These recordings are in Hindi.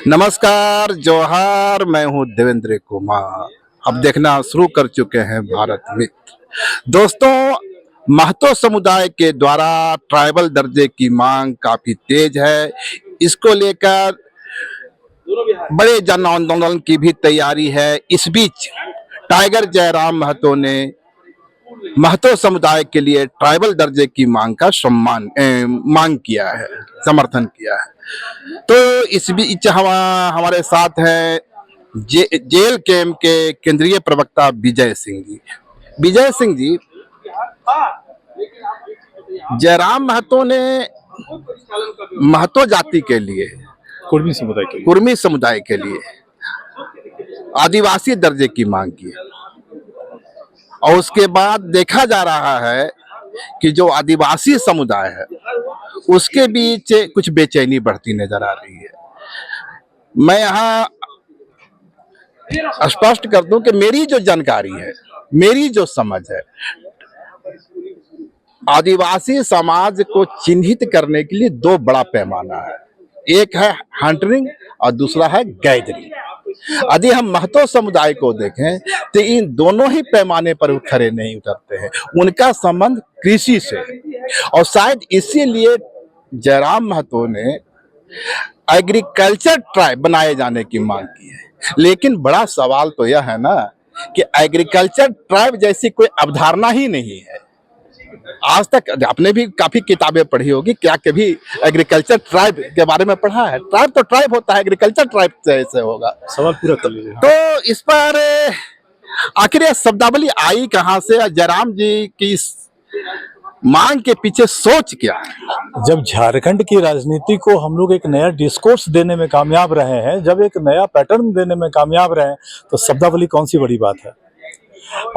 नमस्कार, जोहार। मैं हूं देवेंद्र कुमार। अब देखना शुरू कर चुके हैं भारत मित्र। दोस्तों, महतो समुदाय के द्वारा ट्राइबल दर्जे की मांग काफी तेज है। इसको लेकर बड़े जन आंदोलन की भी तैयारी है। इस बीच टाइगर जयराम महतो ने महतो समुदाय के लिए ट्राइबल दर्जे की मांग का मांग किया है, समर्थन किया है। तो इस बीच हमारे साथ हैं जेल कैंप के केंद्रीय प्रवक्ता विजय सिंह जी। विजय सिंह जी, जयराम महतो ने महतो जाति के लिए, कुर्मी समुदाय के लिए आदिवासी दर्जे की मांग की है, और उसके बाद देखा जा रहा है कि जो आदिवासी समुदाय है उसके बीच कुछ बेचैनी बढ़ती नजर आ रही है। मैं यहाँ स्पष्ट कर दूं कि मेरी जो जानकारी है, मेरी जो समझ है, आदिवासी समाज को चिन्हित करने के लिए दो बड़ा पैमाना है। एक है हंटरिंग और दूसरा है गैदरिंग। यदि हम महतो समुदाय को देखें तो इन दोनों ही पैमाने पर खड़े नहीं उतरते हैं। उनका संबंध कृषि से, और शायद इसीलिए जयराम महतो ने एग्रीकल्चर ट्राइब बनाए जाने की मांग की है। लेकिन बड़ा सवाल तो यह है ना कि एग्रीकल्चर ट्राइब जैसी कोई अवधारणा ही नहीं है। आज तक आपने भी काफी किताबें पढ़ी होगी, क्या कभी एग्रीकल्चर ट्राइब के बारे में पढ़ा है? ट्राइब तो ट्राइब होता है, एग्रीकल्चर ट्राइब कैसे होगा? सवाल पूरा कर लीजिए। तो इस पर आखिर यह शब्दावली आई कहां से? जयराम जी की इस मांग के पीछे सोच क्या है? जब झारखंड की राजनीति को हम लोग एक नया डिस्कोर्स देने में कामयाब रहे हैं, जब एक नया पैटर्न देने में कामयाब रहे हैं, तो शब्दावली कौन सी बड़ी बात है।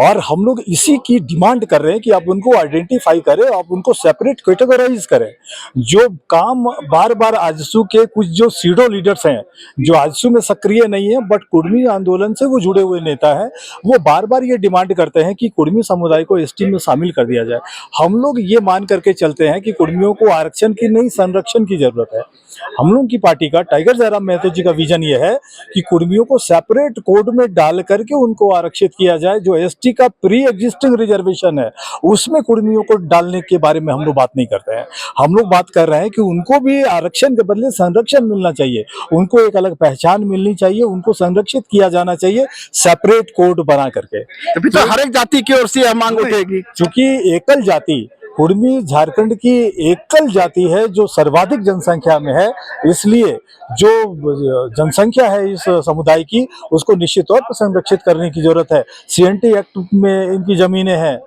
और हम लोग इसी की डिमांड कर रहे हैं कि आप उनको आइडेंटिफाई करें, आप उनको सेपरेट कैटेगराइज करें। जो काम बार बार आजसू के कुछ जो सीडो लीडर्स हैं, जो आजसू में सक्रिय नहीं है बट कुर्मी आंदोलन से वो जुड़े हुए नेता हैं, वो बार बार ये डिमांड करते हैं कि कुर्मी समुदाय को एसटी में शामिल कर दिया जाए। हम लोग ये मान करके चलते हैं कि कुर्मियों को आरक्षण की नहीं, संरक्षण की जरूरत है। हम लोग की पार्टी का, टाइगर जयराम महतो जी का विजन ये है कि कुर्मियों को सेपरेट कोड में डाल करके उनको आरक्षित किया जाए। जो एसटी का प्री एग्जिस्टिंग रिजर्वेशन है उसमें कुर्मियों को डालने के बारे में हम लोग बात नहीं करते हैं। हम लोग बात कर रहे हैं कि उनको भी आरक्षण के बदले संरक्षण मिलना चाहिए, उनको एक अलग पहचान मिलनी चाहिए, उनको संरक्षित किया जाना चाहिए सेपरेट कोड बना करके। तो हर एक जाति की ओर से यह मांग उठेगी, क्योंकि एकल जाति कुर्मी झारखंड की एकल जाति है जो सर्वाधिक जनसंख्या में है, इसलिए जो जनसंख्या है इस समुदाय की उसको निश्चित तौर पर संरक्षित करने की जरूरत है। सीएनटी एक्ट में इनकी जमीनें हैं,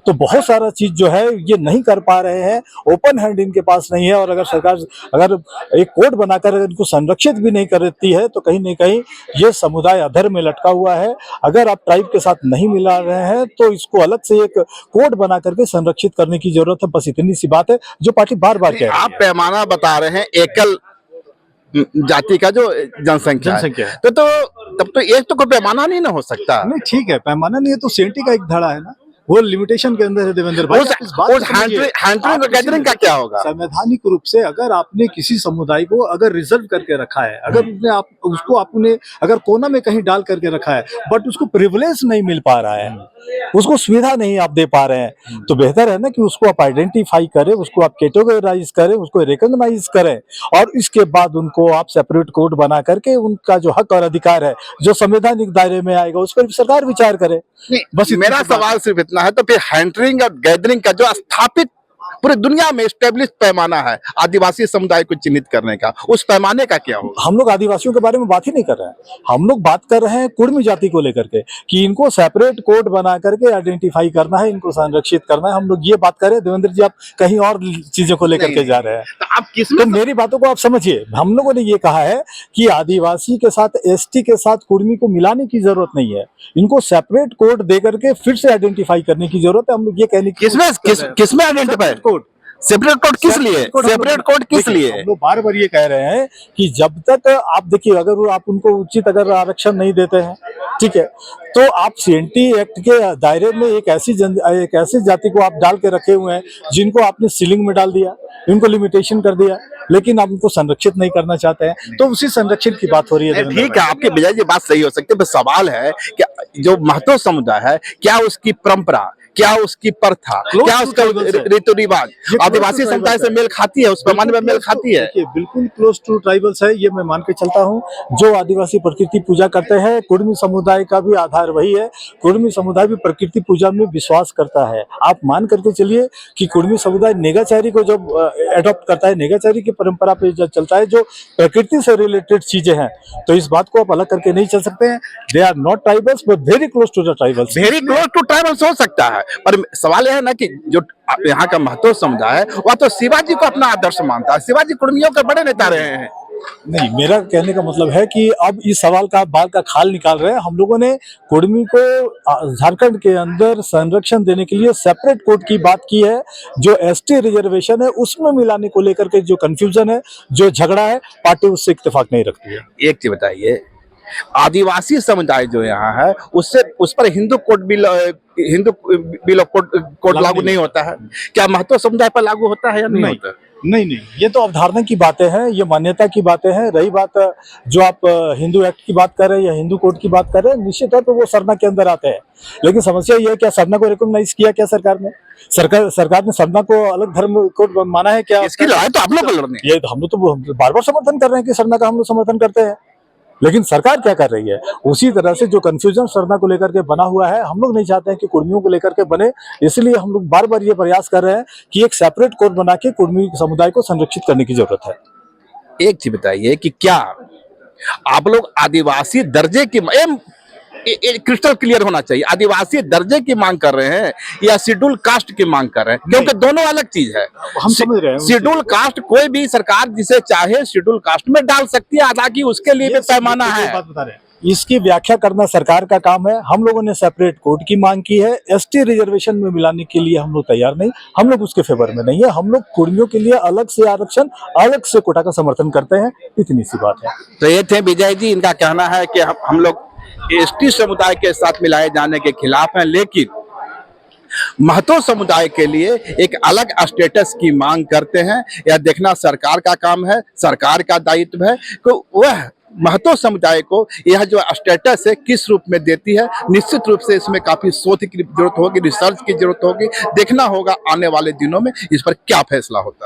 तो बहुत सारा चीज जो है ये नहीं कर पा रहे हैं, ओपन हैंड इनके पास नहीं है। और अगर सरकार अगर एक कोड बनाकर इनको संरक्षित भी नहीं करती है तो कहीं न कहीं ये समुदाय अधर में लटका हुआ है। अगर आप ट्राइब के साथ नहीं मिला रहे हैं तो इसको अलग से एक कोड बना करके संरक्षित करने की जरूरत है। बस इतनी सी बात है जो पार्टी बार बार कह रही है। आप पैमाना बता रहे हैं एकल जाति का जो जनसंख्या है, तो तब तो एक तो कोई पैमाना नहीं ना हो सकता। नहीं, ठीक है, पैमाना नहीं है तो सीएनटी का एक धड़ा है ना, वो लिमिटेशन के अंदर है। देवेंद्र भाई, हैंडरिंग गैदरिंग का क्या होगा? संवैधानिक रूप से अगर आपने किसी समुदाय को अगर रिजर्व करके रखा है, अगर उसको आपने अगर कोना में कहीं डाल करके रखा है बट उसको प्रिविलेज नहीं मिल पा रहा है, उसको सुविधा नहीं आप दे पा रहे हैं, तो बेहतर है ना कि उसको आप आइडेंटिफाई करें, उसको आप कैटेगराइज करें, उसको रिकॉग्नाइज करें, और इसके बाद उनको आप सेपरेट कोड बना करके उनका जो हक और अधिकार है जो संवैधानिक दायरे में आएगा उस पर सरकार विचार करे। बस मेरा सवाल सिर्फ इतना है, तो फिर हैंडरिंग और गैदरिंग का जो स्थापित पूरी दुनिया में एस्टेब्लिश पैमाना है आदिवासी समुदाय को चिन्हित करने का, उस पैमाने का क्या होगा? हम लोग आदिवासियों के बारे में बात ही नहीं कर रहे हैं, हम लोग बात कर रहे हैं कुर्मी जाति को लेकर के कि इनको सेपरेट कोड बना करके आइडेंटिफाई करना है, इनको संरक्षित करना है। हम लोग ये बात कर रहे हैं। देवेंद्र जी, आप कहीं और चीजों को लेकर के जा रहे हैं। तो मेरी बातों को आप समझिए। हम लोगों ने ये कहा है कि आदिवासी के साथ एसटी के साथ कुर्मी को मिलाने की जरूरत नहीं है, इनको सेपरेट कोड दे करके फिर से आइडेंटिफाई करने की जरूरत है। हम लोग ये कहने की किसमें आइडेंटिफाई कोड? सेपरेट कोड किस लिए? सेपरेट कोड किस लिए? हम लोग बार बार ये कह रहे हैं कि जब तक आप देखिए, अगर आप उनको उचित अगर आरक्षण नहीं देते हैं, ठीक है, तो आप सीएनटी एक्ट के दायरे में एक ऐसी जाति को आप डाल के रखे हुए हैं जिनको आपने सीलिंग में डाल दिया, इनको लिमिटेशन कर दिया, लेकिन आप उनको संरक्षित नहीं करना चाहते हैं। तो उसी संरक्षण की बात हो रही है नहीं, देवेंद्र ठीक है, आपकी विजय जी बात सही हो सकती है, पर सवाल है कि जो महतो समुदाय है, क्या उसकी परंपरा, क्या उसकी प्रथा, Close क्या to उसका tribals है। रीति रिवाज ये close आदिवासी to समुदाय tribals से है। मेल खाती है, उस पैमाने में मेल खाती है? देखिए, बिल्कुल क्लोज टू ट्राइबल्स है, ये मैं मान के चलता हूँ। जो आदिवासी प्रकृति पूजा करते हैं, कुर्मी समुदाय का भी आधार वही है। कुर्मी समुदाय भी प्रकृति पूजा में विश्वास करता है। आप मान करके चलिए कि कुर्मी समुदाय नेगाचारी को जब एडॉप्ट करता है, नेगाचारी की परंपरा पे जब चलता है, जो प्रकृति से रिलेटेड चीजें हैं, तो इस बात को आप अलग करके नहीं चल सकते हैं। They are not tribals but very close to the tribals. Very close to tribals हो सकता है, पर सवाल यह है ना कि जो यहाँ का महतो समुदाय है वह तो शिवाजी को अपना आदर्श मानता है। शिवाजी कुर्मियों के बड़े नेता रहे हैं। नहीं, मेरा कहने का मतलब है कि अब इस सवाल का बाल का खाल निकाल रहे हैं। हम लोगों ने कुर्मी को झारखंड के अंदर संरक्षण देने के लिए सेपरेट कोर्ट की बात की है। जो एसटी रिजर्वेशन है उसमें मिलाने को लेकर के जो कंफ्यूजन है, जो झगड़ा है, पार्टी उससे इत्तेफाक नहीं रखती है। एक चीज बताइए, आदिवासी समुदाय जो यहाँ है उससे उस पर हिंदू बिल ऑफ कोड लागू नहीं होता है, क्या महतो समुदाय पर लागू होता है या नहीं नहीं। होता? नहीं, ये तो अवधारणा की बातें हैं, ये मान्यता की बातें हैं। रही बात जो आप हिंदू एक्ट की बात कर रहे हैं या हिंदू कोड की बात कर रहे हैं, निश्चित तौर पर वो सरना के अंदर आते हैं। लेकिन समस्या ये है, क्या सरना को रिकॉग्नाइज किया क्या सरकार ने? सरकार ने सरना को अलग धर्म कोड माना है क्या? इसकी लड़ाई तो आप लोग को लड़नी है। ये हम लोग तो बार बार समर्थन कर रहे हैं कि सरना का हम लोग समर्थन करते हैं, लेकिन सरकार क्या कर रही है? उसी तरह से जो कंफ्यूजन सरना को लेकर के बना हुआ है, हम लोग नहीं चाहते हैं कि कुर्मियों को लेकर के बने। इसलिए हम लोग बार बार ये प्रयास कर रहे हैं कि एक सेपरेट कोड बना के कुर्मी समुदाय को संरक्षित करने की जरूरत है। एक चीज बताइए कि क्या आप लोग आदिवासी दर्जे की क्रिस्टल क्लियर होना चाहिए, आदिवासी दर्जे की मांग कर रहे हैं या शेड्यूल कास्ट की मांग कर रहे हैं? क्योंकि दोनों अलग चीज है। हम समझ रहे हैं। शेड्यूल कास्ट कोई भी सरकार जिसे चाहे शेड्यूल कास्ट में डाल सकती है, हालांकि उसके लिए भी पैमाना है। बात बता रहे हैं, इसकी व्याख्या करना सरकार का काम है। हम लोगों ने सेपरेट कोड की मांग की है। एसटी रिजर्वेशन में मिलाने के लिए हम लोग तैयार नहीं, हम लोग उसके फेवर में नहीं है। हम लोग कुर्मियों के लिए अलग से आरक्षण, अलग से कोटा का समर्थन करते हैं, इतनी सी बात है। तो ये थे विजय जी, इनका कहना है कि हम लोग एसटी समुदाय के साथ मिलाए जाने के खिलाफ हैं, लेकिन महतो समुदाय के लिए एक अलग स्टेटस की मांग करते हैं। यह देखना सरकार का काम है, सरकार का दायित्व है कि वह महतो समुदाय को यह जो स्टेटस है किस रूप में देती है। निश्चित रूप से इसमें काफी शोध की जरूरत होगी, रिसर्च की जरूरत होगी। देखना होगा आने वाले दिनों में इस पर क्या फैसला होता है।